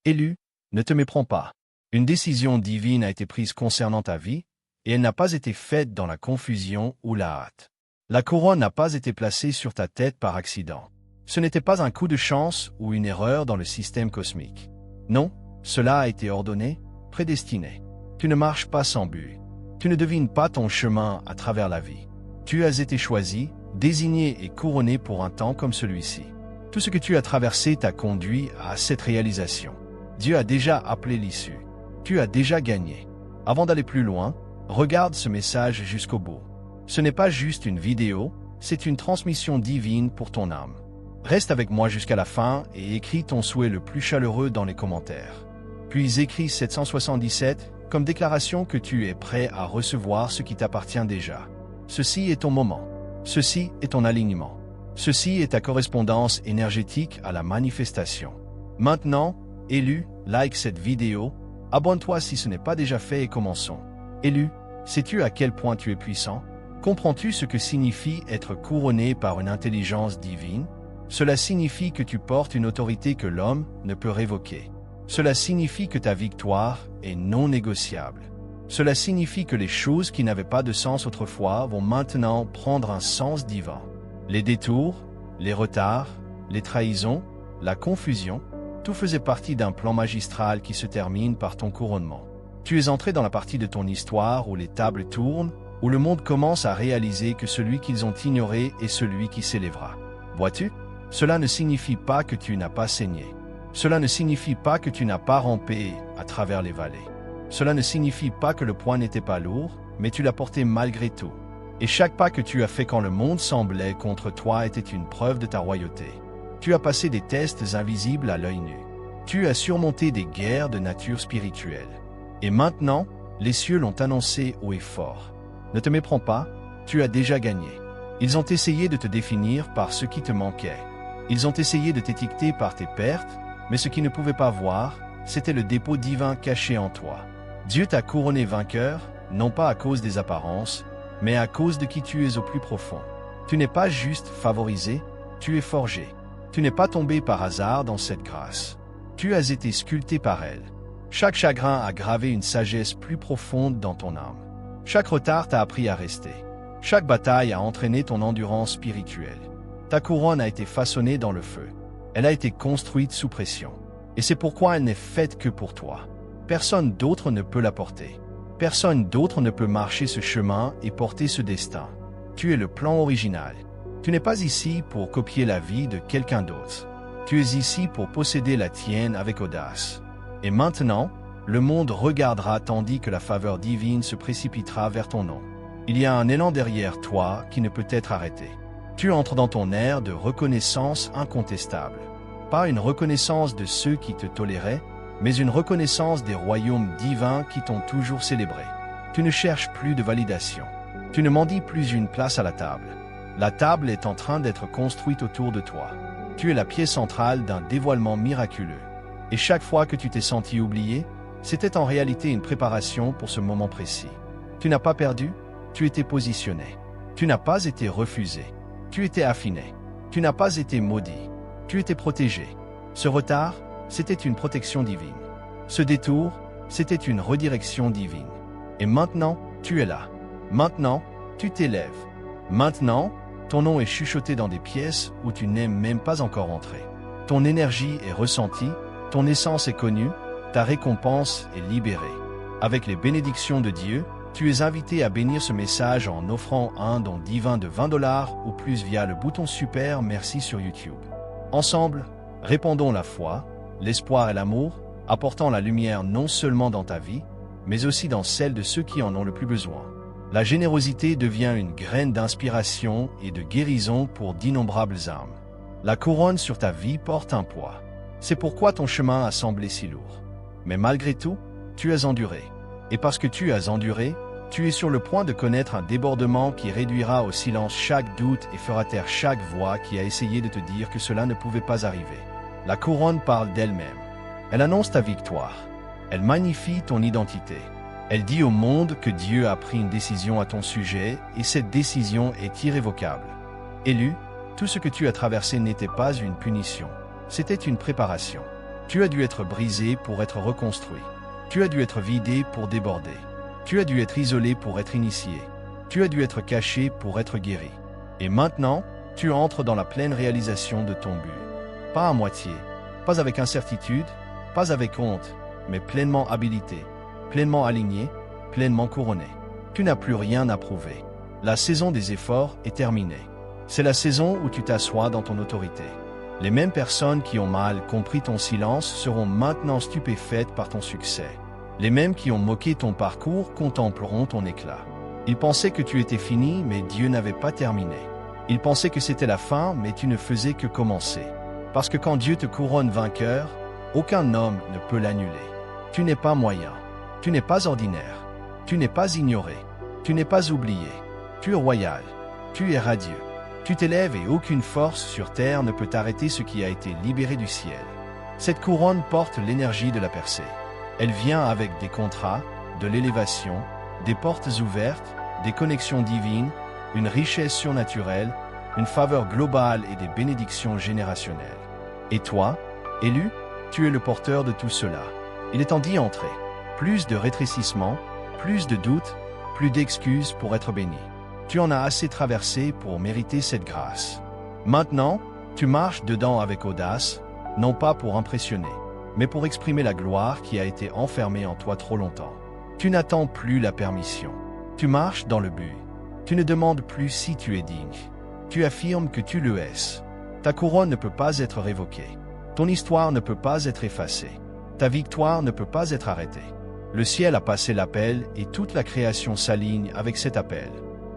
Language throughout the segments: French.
Élu, ne te méprends pas. Une décision divine a été prise concernant ta vie, et elle n'a pas été faite dans la confusion ou la hâte. La couronne n'a pas été placée sur ta tête par accident. Ce n'était pas un coup de chance ou une erreur dans le système cosmique. Non, cela a été ordonné, prédestiné. Tu ne marches pas sans but. Tu ne devines pas ton chemin à travers la vie. Tu as été choisi, désigné et couronné pour un temps comme celui-ci. Tout ce que tu as traversé t'a conduit à cette réalisation. Dieu a déjà appelé l'issue. Tu as déjà gagné. Avant d'aller plus loin, regarde ce message jusqu'au bout. Ce n'est pas juste une vidéo, c'est une transmission divine pour ton âme. Reste avec moi jusqu'à la fin et écris ton souhait le plus chaleureux dans les commentaires. Puis écris 777 comme déclaration que tu es prêt à recevoir ce qui t'appartient déjà. Ceci est ton moment. Ceci est ton alignement. Ceci est ta correspondance énergétique à la manifestation. Maintenant, élu, like cette vidéo, abonne-toi si ce n'est pas déjà fait et commençons. Élu, sais-tu à quel point tu es puissant? Comprends-tu ce que signifie être couronné par une intelligence divine? Cela signifie que tu portes une autorité que l'homme ne peut révoquer. Cela signifie que ta victoire est non négociable. Cela signifie que les choses qui n'avaient pas de sens autrefois vont maintenant prendre un sens divin. Les détours, les retards, les trahisons, la confusion, tout faisait partie d'un plan magistral qui se termine par ton couronnement. Tu es entré dans la partie de ton histoire où les tables tournent, où le monde commence à réaliser que celui qu'ils ont ignoré est celui qui s'élèvera. Vois-tu? Cela ne signifie pas que tu n'as pas saigné. Cela ne signifie pas que tu n'as pas rampé à travers les vallées. Cela ne signifie pas que le poids n'était pas lourd, mais tu l'as porté malgré tout. Et chaque pas que tu as fait quand le monde semblait contre toi était une preuve de ta royauté. Tu as passé des tests invisibles à l'œil nu. Tu as surmonté des guerres de nature spirituelle. Et maintenant, les cieux l'ont annoncé haut et fort. Ne te méprends pas, tu as déjà gagné. Ils ont essayé de te définir par ce qui te manquait. Ils ont essayé de t'étiqueter par tes pertes, mais ce qu'ils ne pouvaient pas voir, c'était le dépôt divin caché en toi. Dieu t'a couronné vainqueur, non pas à cause des apparences, mais à cause de qui tu es au plus profond. Tu n'es pas juste favorisé, tu es forgé. Tu n'es pas tombé par hasard dans cette grâce. Tu as été sculpté par elle. Chaque chagrin a gravé une sagesse plus profonde dans ton âme. Chaque retard t'a appris à rester. Chaque bataille a entraîné ton endurance spirituelle. Ta couronne a été façonnée dans le feu. Elle a été construite sous pression. Et c'est pourquoi elle n'est faite que pour toi. Personne d'autre ne peut la porter. Personne d'autre ne peut marcher ce chemin et porter ce destin. Tu es le plan original. Tu n'es pas ici pour copier la vie de quelqu'un d'autre. Tu es ici pour posséder la tienne avec audace. Et maintenant, le monde regardera tandis que la faveur divine se précipitera vers ton nom. Il y a un élan derrière toi qui ne peut être arrêté. Tu entres dans ton ère de reconnaissance incontestable. Pas une reconnaissance de ceux qui te toléraient, mais une reconnaissance des royaumes divins qui t'ont toujours célébré. Tu ne cherches plus de validation. Tu ne mendis plus une place à la table. La table est en train d'être construite autour de toi. Tu es la pièce centrale d'un dévoilement miraculeux. Et chaque fois que tu t'es senti oublié, c'était en réalité une préparation pour ce moment précis. Tu n'as pas perdu, tu étais positionné. Tu n'as pas été refusé. Tu étais affiné. Tu n'as pas été maudit. Tu étais protégé. Ce retard, c'était une protection divine. Ce détour, c'était une redirection divine. Et maintenant, tu es là. Maintenant, tu t'élèves. Maintenant, ton nom est chuchoté dans des pièces où tu n'es même pas encore entré. Ton énergie est ressentie, ton essence est connue, ta récompense est libérée. Avec les bénédictions de Dieu, tu es invité à bénir ce message en offrant un don divin de $20 ou plus via le bouton Super Merci sur YouTube. Ensemble, répandons la foi, l'espoir et l'amour, apportant la lumière non seulement dans ta vie, mais aussi dans celle de ceux qui en ont le plus besoin. La générosité devient une graine d'inspiration et de guérison pour d'innombrables âmes. La couronne sur ta vie porte un poids. C'est pourquoi ton chemin a semblé si lourd. Mais malgré tout, tu as enduré. Et parce que tu as enduré, tu es sur le point de connaître un débordement qui réduira au silence chaque doute et fera taire chaque voix qui a essayé de te dire que cela ne pouvait pas arriver. La couronne parle d'elle-même. Elle annonce ta victoire. Elle magnifie ton identité. Elle dit au monde que Dieu a pris une décision à ton sujet et cette décision est irrévocable. Élu, tout ce que tu as traversé n'était pas une punition, c'était une préparation. Tu as dû être brisé pour être reconstruit. Tu as dû être vidé pour déborder. Tu as dû être isolé pour être initié. Tu as dû être caché pour être guéri. Et maintenant, tu entres dans la pleine réalisation de ton but. Pas à moitié, pas avec incertitude, pas avec honte, mais pleinement habilité, pleinement aligné, pleinement couronné. Tu n'as plus rien à prouver. La saison des efforts est terminée. C'est la saison où tu t'assois dans ton autorité. Les mêmes personnes qui ont mal compris ton silence seront maintenant stupéfaites par ton succès. Les mêmes qui ont moqué ton parcours contempleront ton éclat. Ils pensaient que tu étais fini, mais Dieu n'avait pas terminé. Ils pensaient que c'était la fin, mais tu ne faisais que commencer. Parce que quand Dieu te couronne vainqueur, aucun homme ne peut l'annuler. Tu n'es pas moyen. Tu n'es pas ordinaire. Tu n'es pas ignoré. Tu n'es pas oublié. Tu es royal. Tu es radieux. Tu t'élèves et aucune force sur terre ne peut arrêter ce qui a été libéré du ciel. Cette couronne porte l'énergie de la percée. Elle vient avec des contrats, de l'élévation, des portes ouvertes, des connexions divines, une richesse surnaturelle, une faveur globale et des bénédictions générationnelles. Et toi, élu, tu es le porteur de tout cela. Il est temps d'y entrer. Plus de rétrécissement, plus de doutes, plus d'excuses pour être béni. Tu en as assez traversé pour mériter cette grâce. Maintenant, tu marches dedans avec audace, non pas pour impressionner, mais pour exprimer la gloire qui a été enfermée en toi trop longtemps. Tu n'attends plus la permission. Tu marches dans le but. Tu ne demandes plus si tu es digne. Tu affirmes que tu le es. Ta couronne ne peut pas être révoquée. Ton histoire ne peut pas être effacée. Ta victoire ne peut pas être arrêtée. Le ciel a passé l'appel et toute la création s'aligne avec cet appel.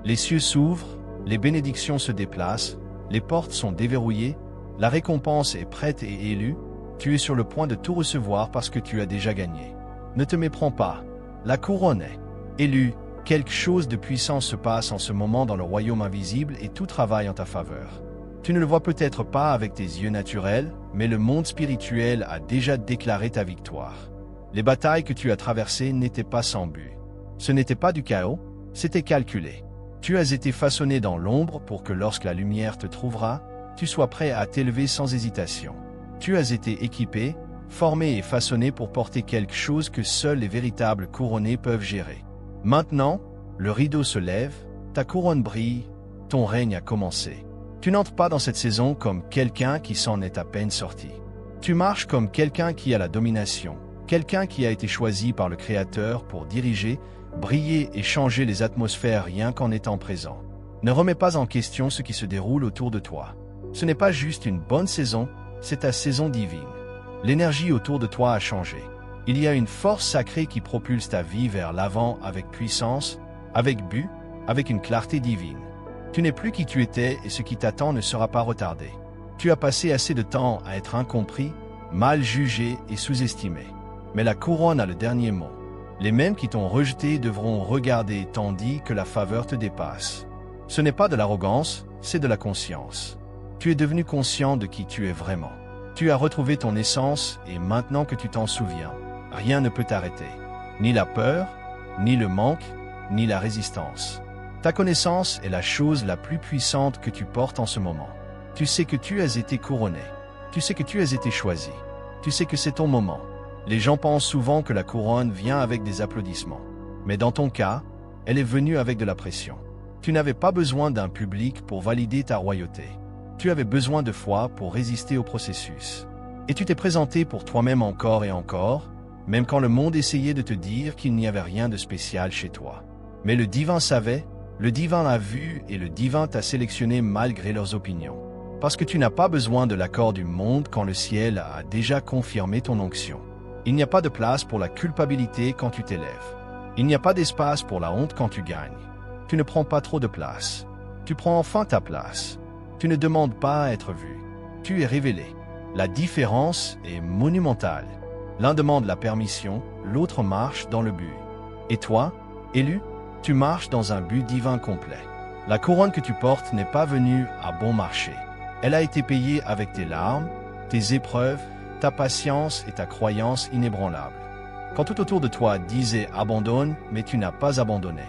Les cieux s'ouvrent, les bénédictions se déplacent, les portes sont déverrouillées, la récompense est prête et élue, tu es sur le point de tout recevoir parce que tu as déjà gagné. Ne te méprends pas, la couronne est élue, quelque chose de puissant se passe en ce moment dans le royaume invisible et tout travaille en ta faveur. Tu ne le vois peut-être pas avec tes yeux naturels, mais le monde spirituel a déjà déclaré ta victoire. Les batailles que tu as traversées n'étaient pas sans but. Ce n'était pas du chaos, c'était calculé. Tu as été façonné dans l'ombre pour que lorsque la lumière te trouvera, tu sois prêt à t'élever sans hésitation. Tu as été équipé, formé et façonné pour porter quelque chose que seuls les véritables couronnés peuvent gérer. Maintenant, le rideau se lève, ta couronne brille, ton règne a commencé. Tu n'entres pas dans cette saison comme quelqu'un qui s'en est à peine sorti. Tu marches comme quelqu'un qui a la domination, quelqu'un qui a été choisi par le Créateur pour diriger, briller et changer les atmosphères rien qu'en étant présent. Ne remets pas en question ce qui se déroule autour de toi. Ce n'est pas juste une bonne saison, c'est ta saison divine. L'énergie autour de toi a changé. Il y a une force sacrée qui propulse ta vie vers l'avant avec puissance, avec but, avec une clarté divine. Tu n'es plus qui tu étais et ce qui t'attend ne sera pas retardé. Tu as passé assez de temps à être incompris, mal jugé et sous-estimé. Mais la couronne a le dernier mot. Les mêmes qui t'ont rejeté devront regarder tandis que la faveur te dépasse. Ce n'est pas de l'arrogance, c'est de la conscience. Tu es devenu conscient de qui tu es vraiment. Tu as retrouvé ton essence et maintenant que tu t'en souviens, rien ne peut t'arrêter. Ni la peur, ni le manque, ni la résistance. Ta connaissance est la chose la plus puissante que tu portes en ce moment. Tu sais que tu as été couronné. Tu sais que tu as été choisi. Tu sais que c'est ton moment. Les gens pensent souvent que la couronne vient avec des applaudissements. Mais dans ton cas, elle est venue avec de la pression. Tu n'avais pas besoin d'un public pour valider ta royauté. Tu avais besoin de foi pour résister au processus. Et tu t'es présenté pour toi-même encore et encore, même quand le monde essayait de te dire qu'il n'y avait rien de spécial chez toi. Mais le divin savait, le divin l'a vu et le divin t'a sélectionné malgré leurs opinions. Parce que tu n'as pas besoin de l'accord du monde quand le ciel a déjà confirmé ton onction. Il n'y a pas de place pour la culpabilité quand tu t'élèves. Il n'y a pas d'espace pour la honte quand tu gagnes. Tu ne prends pas trop de place. Tu prends enfin ta place. Tu ne demandes pas à être vu. Tu es révélé. La différence est monumentale. L'un demande la permission, l'autre marche dans le but. Et toi, élu, tu marches dans un but divin complet. La couronne que tu portes n'est pas venue à bon marché. Elle a été payée avec tes larmes, tes épreuves, ta patience et ta croyance inébranlable. Quand tout autour de toi disait « abandonne », mais tu n'as pas abandonné.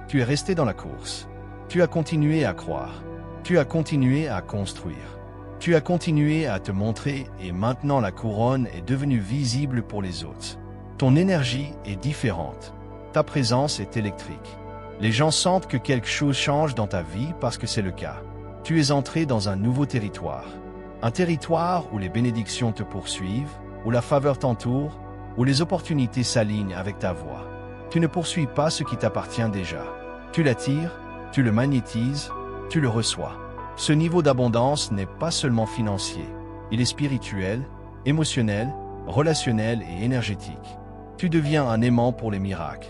Tu es resté dans la course. Tu as continué à croire. Tu as continué à construire. Tu as continué à te montrer et maintenant la couronne est devenue visible pour les autres. Ton énergie est différente. Ta présence est électrique. Les gens sentent que quelque chose change dans ta vie parce que c'est le cas. Tu es entré dans un nouveau territoire. Un territoire où les bénédictions te poursuivent, où la faveur t'entoure, où les opportunités s'alignent avec ta voix. Tu ne poursuis pas ce qui t'appartient déjà. Tu l'attires, tu le magnétises, tu le reçois. Ce niveau d'abondance n'est pas seulement financier. Il est spirituel, émotionnel, relationnel et énergétique. Tu deviens un aimant pour les miracles.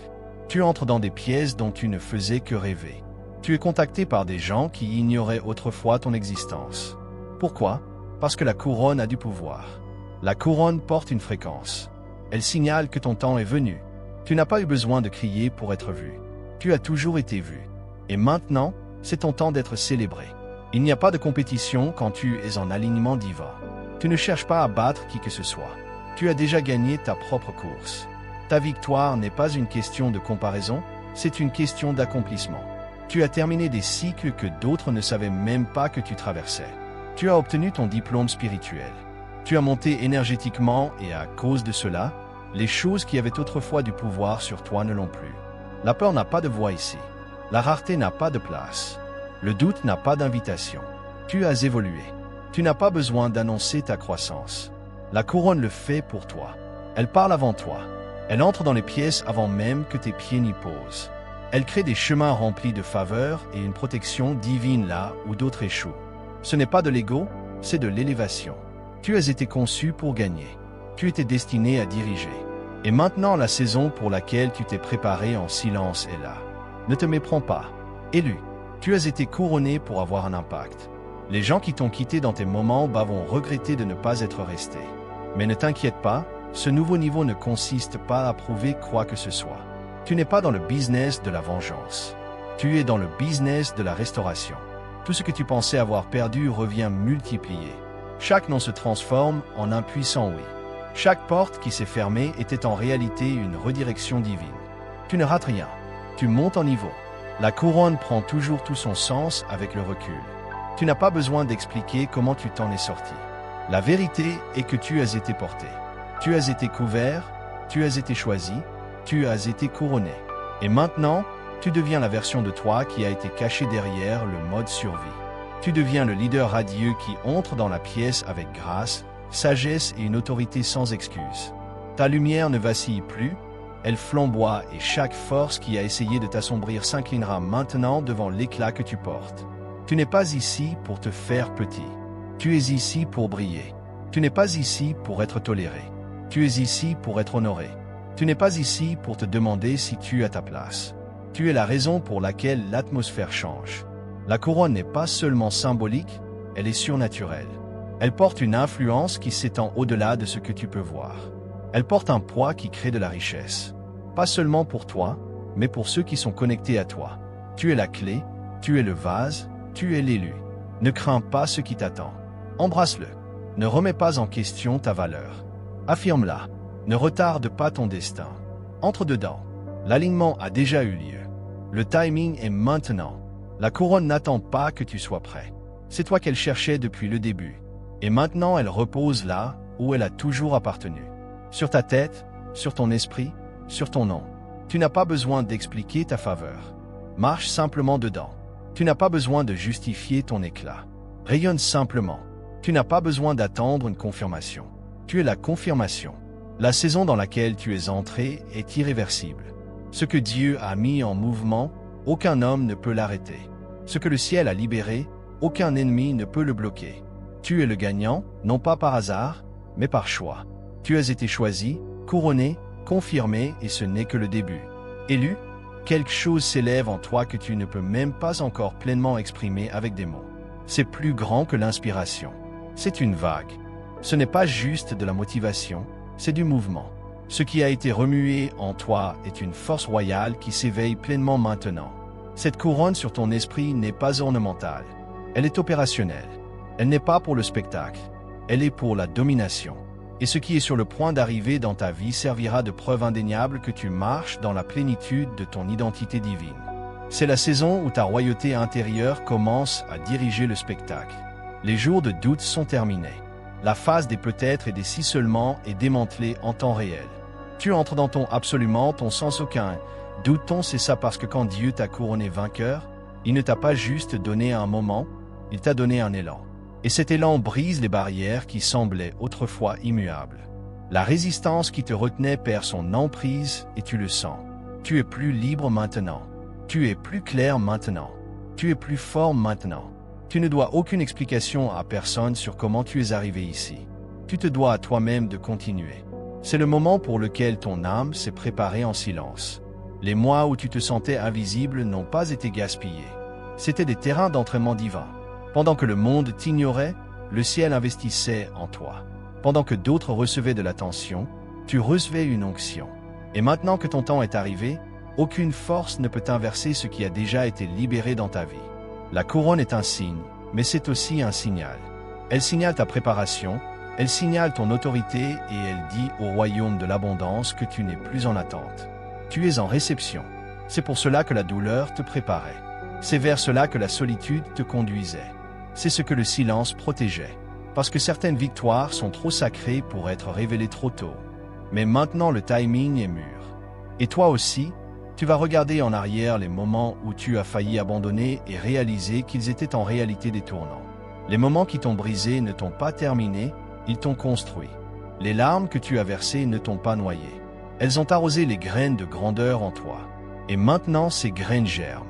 Tu entres dans des pièces dont tu ne faisais que rêver. Tu es contacté par des gens qui ignoraient autrefois ton existence. Pourquoi? Parce que la couronne a du pouvoir. La couronne porte une fréquence. Elle signale que ton temps est venu. Tu n'as pas eu besoin de crier pour être vu. Tu as toujours été vu. Et maintenant, c'est ton temps d'être célébré. Il n'y a pas de compétition quand tu es en alignement divin. Tu ne cherches pas à battre qui que ce soit. Tu as déjà gagné ta propre course. Ta victoire n'est pas une question de comparaison, c'est une question d'accomplissement. Tu as terminé des cycles que d'autres ne savaient même pas que tu traversais. Tu as obtenu ton diplôme spirituel. Tu as monté énergétiquement et à cause de cela, les choses qui avaient autrefois du pouvoir sur toi ne l'ont plus. La peur n'a pas de voix ici. La rareté n'a pas de place. Le doute n'a pas d'invitation. Tu as évolué. Tu n'as pas besoin d'annoncer ta croissance. La couronne le fait pour toi. Elle parle avant toi. Elle entre dans les pièces avant même que tes pieds n'y posent. Elle crée des chemins remplis de faveur et une protection divine là où d'autres échouent. Ce n'est pas de l'ego, c'est de l'élévation. Tu as été conçu pour gagner. Tu étais destiné à diriger. Et maintenant la saison pour laquelle tu t'es préparé en silence est là. Ne te méprends pas. Élu, tu as été couronné pour avoir un impact. Les gens qui t'ont quitté dans tes moments bas vont regretter de ne pas être restés. Mais ne t'inquiète pas, ce nouveau niveau ne consiste pas à prouver quoi que ce soit. Tu n'es pas dans le business de la vengeance. Tu es dans le business de la restauration. Tout ce que tu pensais avoir perdu revient multiplié. Chaque non se transforme en un puissant oui. Chaque porte qui s'est fermée était en réalité une redirection divine. Tu ne rates rien. Tu montes en niveau. La couronne prend toujours tout son sens avec le recul. Tu n'as pas besoin d'expliquer comment tu t'en es sorti. La vérité est que tu as été porté. Tu as été couvert, tu as été choisi, tu as été couronné. Et maintenant, tu deviens la version de toi qui a été cachée derrière le mode survie. Tu deviens le leader radieux qui entre dans la pièce avec grâce, sagesse et une autorité sans excuse. Ta lumière ne vacille plus, elle flamboie et chaque force qui a essayé de t'assombrir s'inclinera maintenant devant l'éclat que tu portes. Tu n'es pas ici pour te faire petit. Tu es ici pour briller. Tu n'es pas ici pour être toléré. Tu es ici pour être honoré. Tu n'es pas ici pour te demander si tu as ta place. Tu es la raison pour laquelle l'atmosphère change. La couronne n'est pas seulement symbolique, elle est surnaturelle. Elle porte une influence qui s'étend au-delà de ce que tu peux voir. Elle porte un poids qui crée de la richesse. Pas seulement pour toi, mais pour ceux qui sont connectés à toi. Tu es la clé, tu es le vase, tu es l'élu. Ne crains pas ce qui t'attend. Embrasse-le. Ne remets pas en question ta valeur. Affirme-la. Ne retarde pas ton destin. Entre dedans. L'alignement a déjà eu lieu. Le timing est maintenant. La couronne n'attend pas que tu sois prêt. C'est toi qu'elle cherchait depuis le début. Et maintenant elle repose là où elle a toujours appartenu. Sur ta tête, sur ton esprit, sur ton nom. Tu n'as pas besoin d'expliquer ta faveur. Marche simplement dedans. Tu n'as pas besoin de justifier ton éclat. Rayonne simplement. Tu n'as pas besoin d'attendre une confirmation. Tu es la confirmation. La saison dans laquelle tu es entré est irréversible. Ce que Dieu a mis en mouvement, aucun homme ne peut l'arrêter. Ce que le ciel a libéré, aucun ennemi ne peut le bloquer. Tu es le gagnant, non pas par hasard, mais par choix. Tu as été choisi, couronné, confirmé et ce n'est que le début. Élu, quelque chose s'élève en toi que tu ne peux même pas encore pleinement exprimer avec des mots. C'est plus grand que l'inspiration. C'est une vague. Ce n'est pas juste de la motivation, c'est du mouvement. Ce qui a été remué en toi est une force royale qui s'éveille pleinement maintenant. Cette couronne sur ton esprit n'est pas ornementale. Elle est opérationnelle. Elle n'est pas pour le spectacle. Elle est pour la domination. Et ce qui est sur le point d'arriver dans ta vie servira de preuve indéniable que tu marches dans la plénitude de ton identité divine. C'est la saison où ta royauté intérieure commence à diriger le spectacle. Les jours de doute sont terminés. La phase des peut-être et des si seulement est démantelée en temps réel. Tu entres dans ton absolument, ton sans aucun doute. C'est ça parce que quand Dieu t'a couronné vainqueur, il ne t'a pas juste donné un moment, il t'a donné un élan. Et cet élan brise les barrières qui semblaient autrefois immuables. La résistance qui te retenait perd son emprise et tu le sens. Tu es plus libre maintenant. Tu es plus clair maintenant. Tu es plus fort maintenant. Tu ne dois aucune explication à personne sur comment tu es arrivé ici. Tu te dois à toi-même de continuer. C'est le moment pour lequel ton âme s'est préparée en silence. Les mois où tu te sentais invisible n'ont pas été gaspillés. C'étaient des terrains d'entraînement divin. Pendant que le monde t'ignorait, le ciel investissait en toi. Pendant que d'autres recevaient de l'attention, tu recevais une onction. Et maintenant que ton temps est arrivé, aucune force ne peut inverser ce qui a déjà été libéré dans ta vie. La couronne est un signe, mais c'est aussi un signal. Elle signale ta préparation, elle signale ton autorité et elle dit au royaume de l'abondance que tu n'es plus en attente. Tu es en réception. C'est pour cela que la douleur te préparait. C'est vers cela que la solitude te conduisait. C'est ce que le silence protégeait. Parce que certaines victoires sont trop sacrées pour être révélées trop tôt. Mais maintenant le timing est mûr. Et toi aussi, tu vas regarder en arrière les moments où tu as failli abandonner et réaliser qu'ils étaient en réalité des tournants. Les moments qui t'ont brisé ne t'ont pas terminé, ils t'ont construit. Les larmes que tu as versées ne t'ont pas noyé. Elles ont arrosé les graines de grandeur en toi. Et maintenant ces graines germent.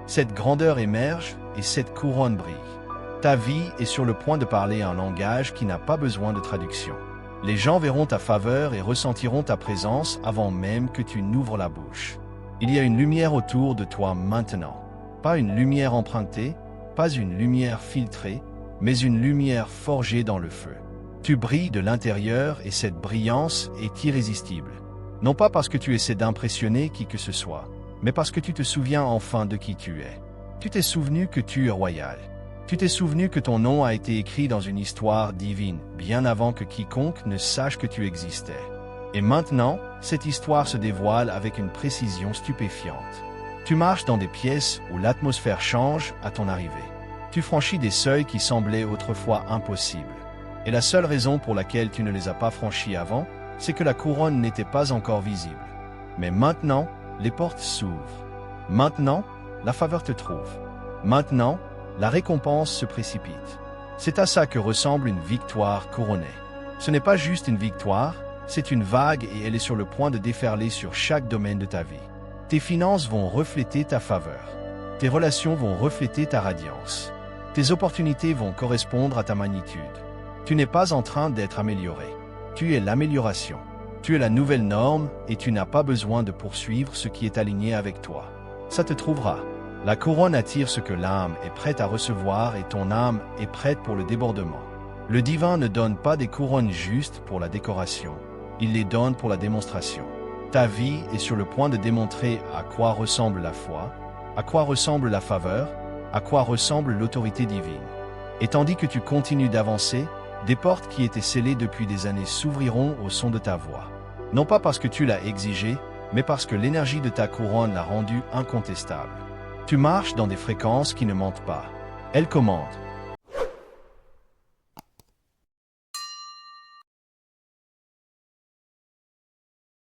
Cette grandeur émerge et cette couronne brille. Ta vie est sur le point de parler un langage qui n'a pas besoin de traduction. Les gens verront ta faveur et ressentiront ta présence avant même que tu n'ouvres la bouche. Il y a une lumière autour de toi maintenant. Pas une lumière empruntée, pas une lumière filtrée, mais une lumière forgée dans le feu. Tu brilles de l'intérieur et cette brillance est irrésistible. Non pas parce que tu essaies d'impressionner qui que ce soit, mais parce que tu te souviens enfin de qui tu es. Tu t'es souvenu que tu es royal. Tu t'es souvenu que ton nom a été écrit dans une histoire divine, bien avant que quiconque ne sache que tu existais. Et maintenant, cette histoire se dévoile avec une précision stupéfiante. Tu marches dans des pièces où l'atmosphère change à ton arrivée. Tu franchis des seuils qui semblaient autrefois impossibles. Et la seule raison pour laquelle tu ne les as pas franchis avant, c'est que la couronne n'était pas encore visible. Mais maintenant, les portes s'ouvrent. Maintenant, la faveur te trouve. Maintenant, la récompense se précipite. C'est à ça que ressemble une victoire couronnée. Ce n'est pas juste une victoire, c'est une vague et elle est sur le point de déferler sur chaque domaine de ta vie. Tes finances vont refléter ta faveur. Tes relations vont refléter ta radiance. Tes opportunités vont correspondre à ta magnitude. Tu n'es pas en train d'être amélioré. Tu es l'amélioration. Tu es la nouvelle norme et tu n'as pas besoin de poursuivre ce qui est aligné avec toi. Ça te trouvera. La couronne attire ce que l'âme est prête à recevoir et ton âme est prête pour le débordement. Le divin ne donne pas des couronnes justes pour la décoration. Il les donne pour la démonstration. Ta vie est sur le point de démontrer à quoi ressemble la foi, à quoi ressemble la faveur, à quoi ressemble l'autorité divine. Et tandis que tu continues d'avancer, des portes qui étaient scellées depuis des années s'ouvriront au son de ta voix. Non pas parce que tu l'as exigé, mais parce que l'énergie de ta couronne l'a rendue incontestable. Tu marches dans des fréquences qui ne mentent pas. Elles commandent.